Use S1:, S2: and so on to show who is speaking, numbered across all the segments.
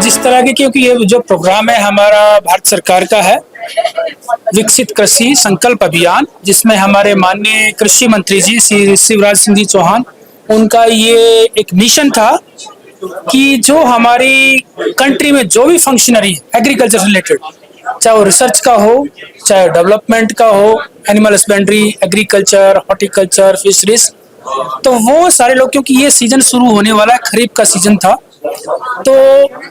S1: जिस तरह के, क्योंकि ये जो प्रोग्राम है हमारा भारत सरकार का है, विकसित कृषि संकल्प अभियान, जिसमें हमारे माननीय कृषि मंत्री जी श्री शिवराज सिंह जी चौहान, उनका ये एक मिशन था कि जो हमारी कंट्री में जो भी फंक्शनरी है एग्रीकल्चर रिलेटेड, चाहे वो रिसर्च का हो, चाहे डेवलपमेंट का हो, animal husbandry, agriculture, horticulture, fisheries, तो वो सारे लोग, क्योंकि ये सीजन शुरू होने वाला है, खरीफ का सीजन था, तो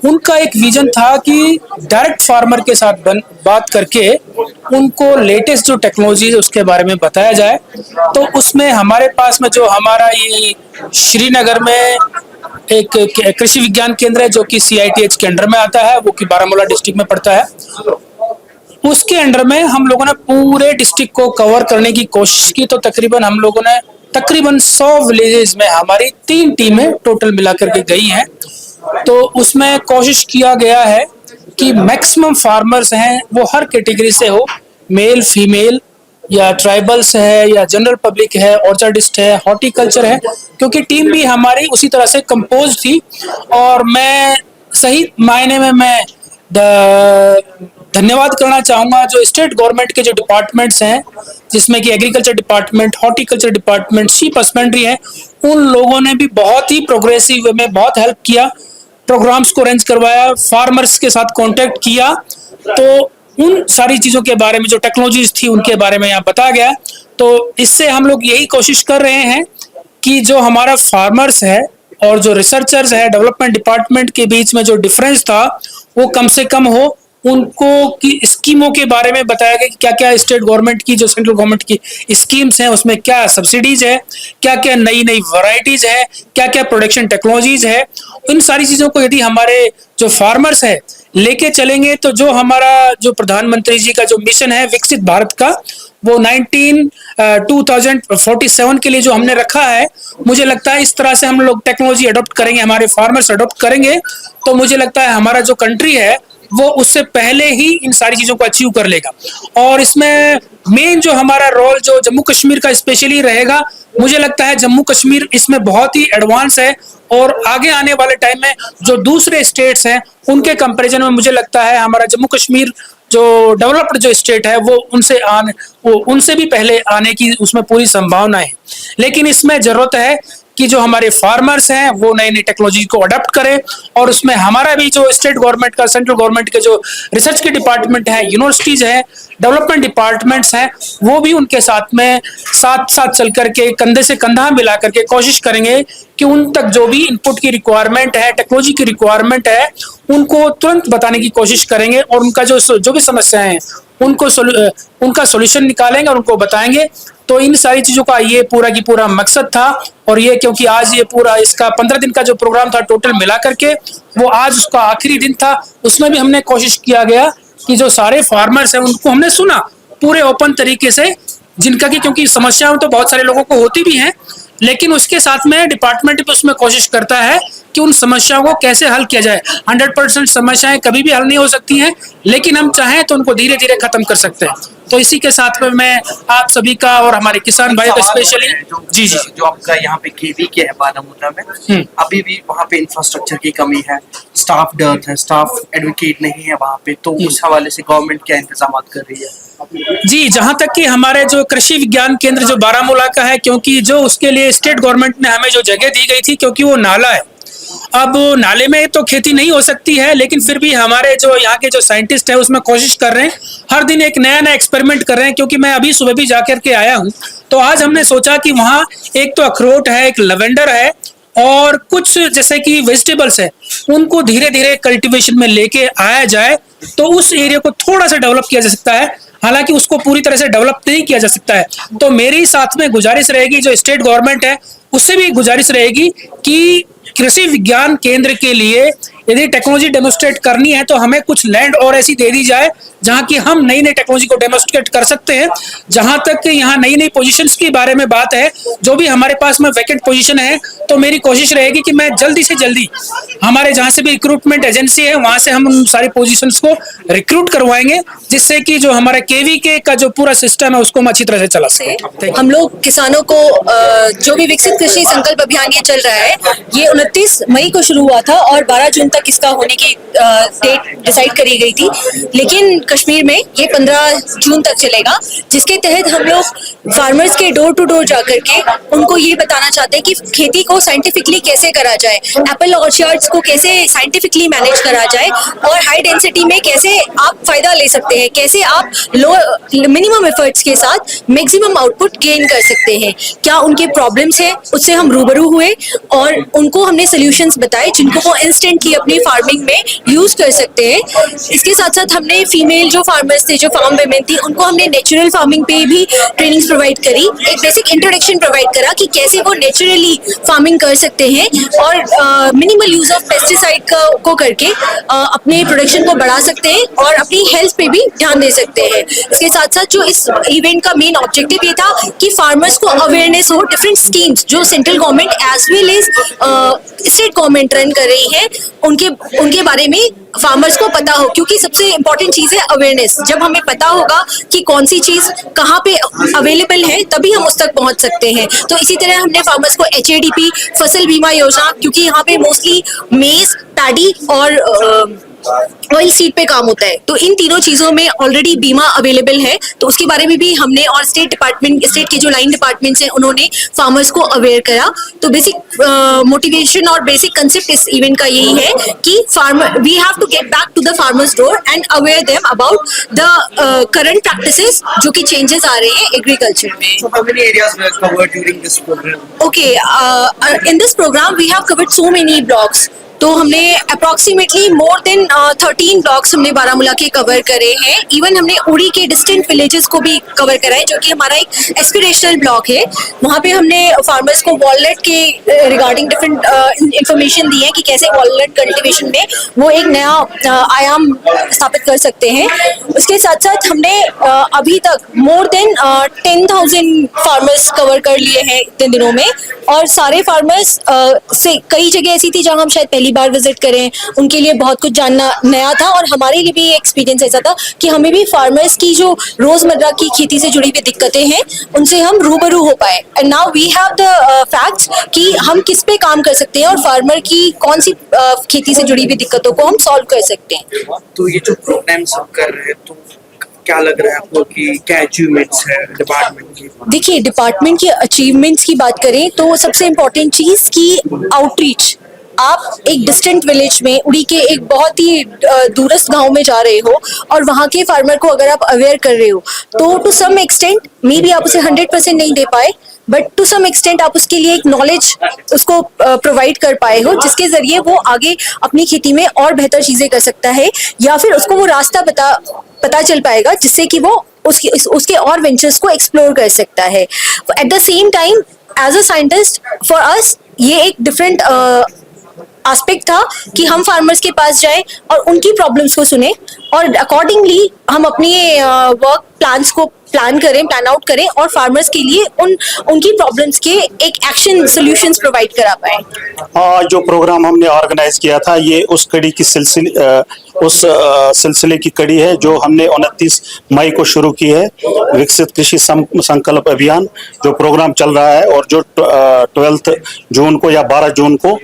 S1: उनका एक विजन था कि डायरेक्ट फार्मर के साथ बात करके उनको लेटेस्ट जो टेक्नोलॉजी है उसके बारे में बताया जाए। तो उसमें हमारे पास में जो हमारा ये श्रीनगर में एक कृषि विज्ञान केंद्र है जो कि CITH के अंडर में आता है, वो कि बारामूला डिस्ट्रिक्ट में पड़ता है। उसके अंडर में हम लोगों ने पूरे डिस्ट्रिक्ट को कवर करने की कोशिश की। तो तकरीबन हम लोगों ने तकरीबन 100 विलेजेस में हमारी 3 टीमें टोटल मिलाकर के गई हैं। तो उसमें कोशिश किया गया है कि मैक्सिमम फार्मर्स हैं वो हर कैटेगरी से हो, मेल फीमेल या ट्राइबल्स है या जनरल पब्लिक है, ऑर्चार्डिस्ट है, हॉर्टिकल्चर है, क्योंकि टीम भी हमारी उसी तरह से कंपोज थी। और मैं सही मायने में मैं धन्यवाद करना चाहूँगा जो स्टेट गवर्नमेंट के जो डिपार्टमेंट्स हैं, जिसमें कि agriculture department, horticulture department, sheep husbandry है, उन लोगों ने भी बहुत ही प्रोग्रेसिव वे में बहुत हेल्प किया, प्रोग्राम्स को अरेंज करवाया, फार्मर्स के साथ कांटेक्ट किया। तो उन सारी चीज़ों के बारे में जो टेक्नोलॉजीज थी उनके बारे में यहाँ बताया गया। तो इससे हम लोग यही कोशिश कर रहे हैं कि जो हमारा फार्मर्स है और जो रिसर्चर्स है, डेवलपमेंट डिपार्टमेंट के बीच में जो डिफरेंस था वो कम से कम हो। उनको की स्कीमों के बारे में बताया गया कि क्या क्या स्टेट गवर्नमेंट की, जो सेंट्रल गवर्नमेंट की स्कीम्स हैं, उसमें क्या सब्सिडीज है, क्या क्या नई नई वैरायटीज है, क्या क्या प्रोडक्शन टेक्नोलॉजीज है। इन सारी चीज़ों को यदि हमारे जो फार्मर्स है लेके चलेंगे तो जो हमारा जो प्रधानमंत्री जी का जो मिशन है विकसित भारत का, वो 2047 के लिए जो हमने रखा है, मुझे लगता है इस तरह से हम लोग टेक्नोलॉजी अडॉप्ट करेंगे, हमारे फार्मर्स अडॉप्ट करेंगे, तो मुझे लगता है हमारा जो कंट्री है वो उससे पहले ही इन सारी चीज़ों को अचीव कर लेगा। और इसमें मेन जो हमारा रोल जो जम्मू कश्मीर का स्पेशली रहेगा, मुझे लगता है जम्मू कश्मीर इसमें बहुत ही एडवांस है और आगे आने वाले टाइम में जो दूसरे स्टेट्स हैं उनके कंपैरिजन में मुझे लगता है हमारा जम्मू कश्मीर जो डेवलप्ड जो स्टेट है वो उनसे भी पहले आने की उसमें पूरी संभावना है। लेकिन इसमें जरूरत है कि जो हमारे फार्मर्स हैं वो नई नई टेक्नोलॉजी को अडॉप्ट करें, और उसमें हमारा भी जो स्टेट गवर्नमेंट का, सेंट्रल गवर्नमेंट के जो रिसर्च के डिपार्टमेंट है, यूनिवर्सिटीज है, डेवलपमेंट डिपार्टमेंट्स हैं, वो भी उनके साथ में साथ साथ चल करके कंधे से कंधा मिला करके कोशिश करेंगे कि उन तक जो भी इनपुट की रिक्वायरमेंट है, टेक्नोलॉजी की रिक्वायरमेंट है, उनको तुरंत बताने की कोशिश करेंगे और उनका जो भी समस्याएं हैं उनका सोल्यूशन निकालेंगे और उनको बताएंगे। तो इन सारी चीज़ों का ये पूरा की पूरा मकसद था। और ये क्योंकि आज ये पूरा इसका 15 दिन का जो प्रोग्राम था टोटल मिला करके, वो आज उसका आखिरी दिन था, उसमें भी हमने कोशिश किया गया कि जो सारे फार्मर्स हैं उनको हमने सुना पूरे ओपन तरीके से, जिनका कि क्योंकि समस्याएं तो बहुत सारे लोगों को होती भी हैं, लेकिन उसके साथ में डिपार्टमेंट भी उसमें कोशिश करता है कि उन समस्याओं को कैसे हल किया जाए। 100% समस्याएं कभी भी हल नहीं हो सकती हैं, लेकिन हम चाहें तो उनको धीरे धीरे खत्म कर सकते हैं। तो इसी के साथ में मैं आप सभी का और हमारे किसान भाई का स्पेशली जी
S2: जो आपका यहाँ पे KV है बारामूला में, अभी भी वहाँ पे इंफ्रास्ट्रक्चर की कमी है, स्टाफ डर्थ है, स्टाफ एडवोकेट नहीं है वहाँ पे, तो उस हवाले से गवर्नमेंट क्या इंतजाम कर रही है?
S1: जी, जहाँ तक कि हमारे जो कृषि विज्ञान केंद्र जो बारामूला का है, क्योंकि जो उसके लिए स्टेट गवर्नमेंट ने हमें जो जगह दी गई थी, क्योंकि वो नाला है, अब नाले में तो खेती नहीं हो सकती है, लेकिन फिर भी हमारे जो यहाँ के जो साइंटिस्ट है उसमें कोशिश कर रहे हैं, हर दिन एक नया नया एक्सपेरिमेंट कर रहे हैं। क्योंकि मैं अभी सुबह भी जाकर के आया हूँ, तो आज हमने सोचा कि वहाँ एक तो अखरोट है, एक लवेंडर है और कुछ जैसे कि वेजिटेबल्स है, उनको धीरे धीरे कल्टीवेशन में लेके आया जाए तो उस एरिया को थोड़ा सा डेवलप किया जा सकता है। हालांकि उसको पूरी तरह से डेवलप नहीं किया जा सकता है। तो मेरी साथ में गुजारिश रहेगी, जो स्टेट गवर्नमेंट है उससे भी गुजारिश रहेगी कि कृषि विज्ञान केंद्र के लिए यदि टेक्नोलॉजी डेमोस्ट्रेट करनी है तो हमें कुछ लैंड और ऐसी दे दी जाए जहां की हम नई नई टेक्नोलॉजी को डेमोस्ट्रेट कर सकते हैं। जहां तक यहाँ नई नई पोजीशंस के बारे में बात है, जो भी हमारे पास में वैकेंट पोजीशन है, तो मेरी कोशिश रहेगी कि मैं जल्दी से जल्दी हमारे जहां से भी रिक्रूटमेंट एजेंसी है वहां से हम उन सारी पोजीशंस को रिक्रूट करवाएंगे, जिससे कि जो हमारा KVK का जो पूरा सिस्टम है उसको हम अच्छी तरह से चला सकें।
S3: हम लोग किसानों को जो भी विकसित कृषि संकल्प अभियान ये चल रहा है, ये 29 मई को शुरू हुआ था और 12 जून तक इसका होने की डेट डिसाइड करी गई थी, लेकिन कश्मीर में ये 15 जून तक चलेगा, जिसके तहत हम लोग फार्मर्स के डोर टू डोर जाकर के उनको ये बताना चाहते हैं कि खेती को साइंटिफिकली कैसे करा जाए, एप्पल ऑर्चर्ड्स को कैसे साइंटिफिकली मैनेज करा जाए और हाई डेंसिटी में कैसे आप फायदा ले सकते हैं, कैसे आप लो मिनिमम एफर्ट्स के साथ मैक्सिमम आउटपुट गेन कर सकते हैं। क्या उनके प्रॉब्लम्स हैं, उससे हम रूबरू हुए और उनको हमने सोल्यूशंस बताए जिनको वो इंस्टेंटली अपनी फार्मिंग में यूज कर सकते हैं। इसके साथ साथ हमने फीमेल जो फार्मर्स थे, जो फार्म वेमेन थी, उनको हमने नेचुरल फार्मिंग पे भी ट्रेनिंग्स प्रोवाइड करी, एक बेसिक इंट्रोडक्शन प्रोवाइड करा कि कैसे वो नेचुरली फार्मिंग कर सकते हैं और मिनिमल यूज ऑफ पेस्टिसाइड को करके अपने प्रोडक्शन को बढ़ा सकते हैं और अपनी हेल्थ पे भी ध्यान दे सकते हैं। इसके साथ साथ जो इस इवेंट का मेन ऑब्जेक्टिव ये था कि फार्मर्स को अवेयरनेस हो, डिफरेंट स्कीम्स जो central government as well as state government run कर रही है उनके बारे में फार्मर्स को पता हो, क्योंकि सबसे इम्पोर्टेंट चीज है अवेयरनेस। जब हमें पता होगा कि कौन सी चीज कहाँ पे अवेलेबल है तभी हम उस तक पहुंच सकते हैं। तो इसी तरह हमने फार्मर्स को HADP फसल बीमा योजना, क्योंकि यहाँ पे मोस्टली मेज, पैडी और ऑयल सीड पे काम होता है, तो इन तीनों चीजों में ऑलरेडी बीमा अवेलेबल है, तो उसके बारे में भी हमने और स्टेट के जो लाइन डिपार्टमेंट्स हैं उन्होंने फार्मर्स को अवेयर करा। तो बेसिक मोटिवेशन और बेसिक कंसेप्ट इस इवेंट का यही है कि farmer we have to get back to the farmers door and aware them about the current practices जो कि चेंजेस आ रहे हैं एग्रीकल्चर में।
S2: So how many areas were covered during this program?
S3: Okay, in this program we have covered so many blocks. तो हमने approximately more than 13 blocks हमने बारामूला के cover करे हैं। इवन हमने उड़ी के डिस्टेंट विलेजेस को भी कवर करा है, जो कि हमारा एक एस्पिरेशनल ब्लॉक है। वहाँ पे हमने फार्मर्स को वॉलनट के रिगार्डिंग डिफरेंट इंफॉर्मेशन दी है कि कैसे वॉलनट कल्टीवेशन में वो एक नया आयाम स्थापित कर सकते हैं। उसके साथ साथ हमने अभी तक मोर देन 10,000 फार्मर्स कवर कर लिए हैं इतने दिनों में, और सारे फार्मर्स से कई जगह ऐसी थी जहाँ हम शायद पहली बार विजिट करें, उनके लिए बहुत कुछ जानना नया था, और हमारे लिए भी एक्सपीरियंस ऐसा था कि हमें भी फार्मर्स की जो रोजमर्रा की खेती से जुड़ी हुई दिक्कतें हैं उनसे हम रूबरू हो पाए। And now we have the facts कि हम किस पे काम कर सकते हैं और फार्मर की कौन सी खेती से जुड़ी हुई दिक्कतों को हम सॉल्व कर सकते हैं।
S2: तो ये जो प्रोग्राम सब कर रहे हैं, तो क्या लग रहा है आपको कि क्या अचीवमेंट्स है डिपार्टमेंट की?
S3: देखिए, डिपार्टमेंट के अचीवमेंट्स की बात करें तो सबसे इम्पोर्टेंट चीज की आउटरीच। आप एक डिस्टेंट विलेज में, उड़ी के एक बहुत ही दूरस्थ गांव में जा रहे हो और वहाँ के फार्मर को अगर आप अवेयर कर रहे हो, तो to some extent maybe आप उसे 100% नहीं दे पाए, बट टू सम एक्सटेंट आप उसके लिए एक नॉलेज उसको प्रोवाइड कर पाए हो, जिसके जरिए वो आगे अपनी खेती में और बेहतर चीजें कर सकता है, या फिर उसको वो रास्ता पता चल पाएगा जिससे कि वो उसके और वेंचर्स को एक्सप्लोर कर सकता है। At the same time as a scientist for us ये एक डिफरेंट एस्पेक्ट था कि हम फार्मर्स के पास जाए और उनकी प्रॉब्लम्स को सुने और अकॉर्डिंगली हम अपनी वर्क प्लान्स को प्लान आउट करें और फार्मर्स के लिए उनकी प्रॉब्लम्स के एक एक्शन सॉल्यूशंस प्रोवाइड करा पाए।
S4: जो प्रोग्राम हमने ऑर्गेनाइज किया था ये उस कड़ी की सिलसिले की कड़ी है जो हमने 29 मई को शुरू की है, विकसित कृषि संकल्प अभियान जो प्रोग्राम चल रहा है और जो 12 जून को या 12 जून को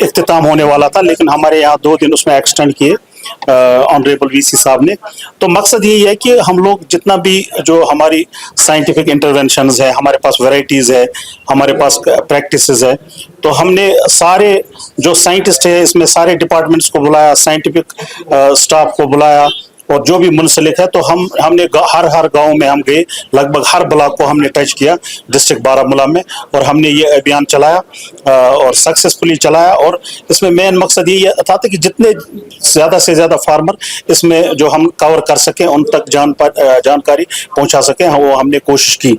S4: इख्तिताम होने वाला था, लेकिन हमारे यहाँ 2 दिन उसमें एक्सटेंड किए ऑनरेबल VC साहब ने। तो मकसद यही है कि हम लोग जितना भी जो हमारी साइंटिफिक इंटरवेंशंस है, हमारे पास वैरायटीज है, हमारे पास प्रैक्टिसेस है, तो हमने सारे जो साइंटिस्ट है इसमें सारे डिपार्टमेंट्स को बुलाया, साइंटिफिक स्टाफ को बुलाया और जो भी मुंसलिक है, तो हमने हर गांव में हम गए, लगभग हर ब्लॉक को हमने टच किया डिस्ट्रिक्ट बारामूला में, और हमने ये अभियान चलाया और सक्सेसफुली चलाया। और इसमें मेन मकसद ये था कि जितने ज़्यादा से ज़्यादा फार्मर इसमें जो हम कवर कर सकें, उन तक जानकारी पहुंचा सकें, वो हमने कोशिश की।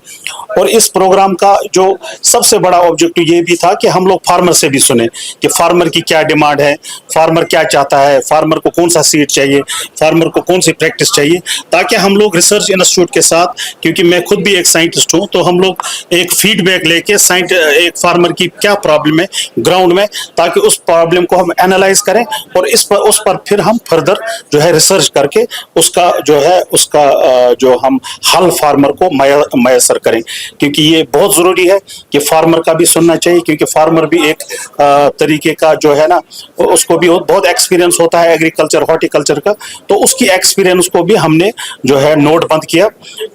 S4: और इस प्रोग्राम का जो सबसे बड़ा ऑब्जेक्टिव ये भी था कि हम लोग फार्मर से भी सुने कि फार्मर की क्या डिमांड है, फार्मर क्या चाहता है, फार्मर को कौन सा सीड चाहिए, फार्मर को कौन सी प्रैक्टिस चाहिए, ताकि हम लोग रिसर्च इंस्टीट्यूट के साथ, क्योंकि मैं खुद भी एक साइंटिस्ट हूँ, तो हम लोग एक फीडबैक लेके एक फार्मर की क्या प्रॉब्लम है ग्राउंड में, ताकि उस प्रॉब्लम को हम एनालाइज करें और उस पर फिर हम फर्दर जो है रिसर्च करके उसका जो हम हल फार्मर को मैसर करें। क्योंकि ये बहुत जरूरी है कि फार्मर का भी सुनना चाहिए, क्योंकि फार्मर भी एक तरीके का जो है ना, उसको भी बहुत एक्सपीरियंस होता है एग्रीकल्चर हॉर्टिकल्चर का, तो उसकी एक्सपीरियंस को भी हमने जो है नोट बंद किया।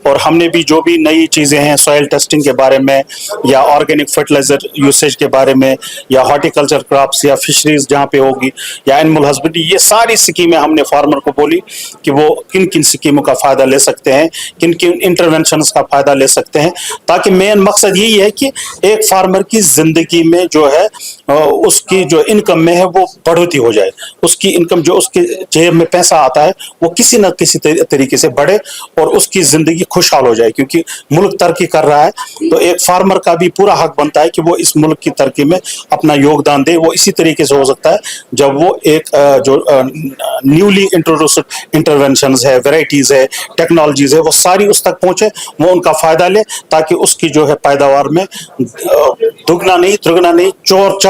S4: और हमने भी जो भी नई चीजें हैं सॉइल टेस्टिंग के बारे में, या ऑर्गेनिक फर्टिलाइजर यूसेज के बारे में, या हॉर्टिकल्चर क्रॉप्स या फिशरीज जहाँ पे होगी, या एनिमल हस्बेंड्री, ये सारी स्कीमें हमने फार्मर को बोली कि वो किन किन स्कीमों का फायदा ले सकते हैं, किन किन इंटरवेंशंस का फायदा ले सकते हैं, ताकि मेन मकसद यही है कि एक फार्मर की जिंदगी में जो है उसकी जो इनकम में है वो बढ़ोतरी हो जाए, उसकी इनकम जो उसके जेब में पैसा आता है वो किसी न किसी तरीके से बढ़े और उसकी जिंदगी खुशहाल हो जाए। क्योंकि मुल्क तरक्की कर रहा है, तो एक फार्मर का भी पूरा हक बनता है कि वो इस मुल्क की तरक्की में अपना योगदान दे। वो इसी तरीके से हो सकता है जब वो एक जो न्यूली इंट्रोड्यूस्ड इंटरवेंशंस है, वेराइटीज है, टेक्नोलॉजीज है, वो सारी उस तक पहुंचे, वो उनका फायदा ले, ताकि उसकी जो है पैदावार में दुगना नहीं, त्रिगुना नहीं,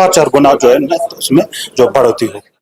S4: चार गुना जो है उसमें जो बढ़ोतरी हो।